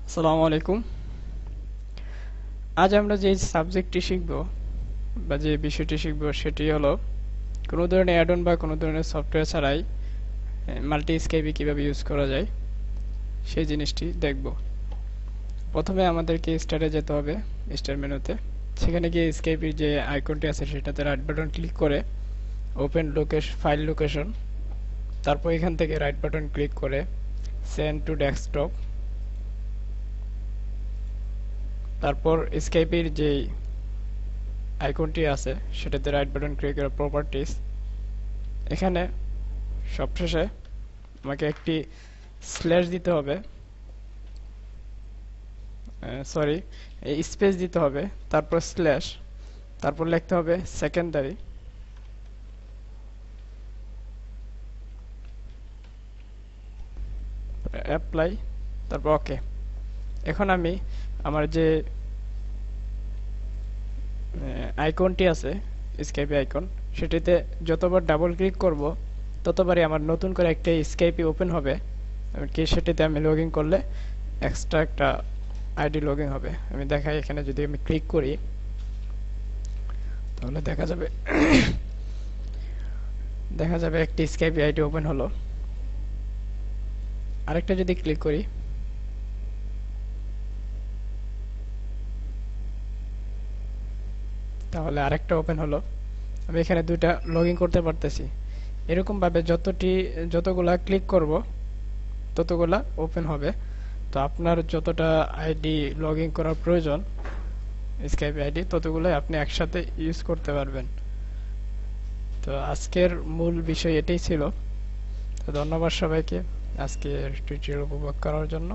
আসসালামু আলাইকুম। আজ আমরা যে সাবজেক্টটি শিখব বা যে বিষয়টি শিখব সেটি হলো কোনো ধরনের অ্যাড-অন বা কোনো ধরনের সফটওয়্যার ছাড়াই মাল্টি স্কাইপে কিভাবে ইউজ করা যায় সেই জিনিসটি দেখব। প্রথমে আমাদেরকে স্টার্টে যেতে হবে, স্টার্ট মেনুতে। সেখানে গিয়ে স্কাইপের যে আইকনটি আছে সেটাতে রাইট বাটন ক্লিক করে ওপেন লোকেশন ফাইল লোকেশন, তারপর এখান থেকে রাইট বাটন ক্লিক করে সেন্ড টু ডেস্কটপ, তারপর স্কাইপের যে আইকনটি আছে সেটাতে রাইট বাটন ক্লিক করে প্রপার্টিজ। এখানে সবশেষে আমাকে একটি স্ল্যাশ দিতে হবে, সরি স্পেস দিতে হবে, তারপর স্ল্যাশ, তারপর লিখতে হবে সেকেন্ডারি, অ্যাপ্লাই, তারপর ওকে। এখন আমি আমার যে আইকনটি আছে স্কাইপি আইকন, সেটিতে যতবার ডাবল ক্লিক করব ততবারই আমার নতুন করে একটা স্কাইপি ওপেন হবে। এমনকি সেটিতে আমি লগ ইন করলে এক্সট্রা একটা আইডি লগ ইন হবে। আমি দেখাই, এখানে যদি আমি ক্লিক করি তাহলে দেখা যাবে একটি স্কাইপি আইডি ওপেন হলো। আরেকটা যদি ক্লিক করি তাহলে আরেকটা ওপেন হলো। আমি এখানে দুইটা লগ ইন করতে পারতেছি। এরকমভাবে যতগুলা ক্লিক করব ততগুলা ওপেন হবে। তো আপনার যতটা আইডি লগ ইন করার প্রয়োজন স্কাইপ আইডি, ততগুলোই আপনি একসাথে ইউজ করতে পারবেন। তো আজকের মূল বিষয় এটাই ছিল। তো ধন্যবাদ সবাইকে আজকের টিউটোরিয়াল উপভোগ করার জন্য।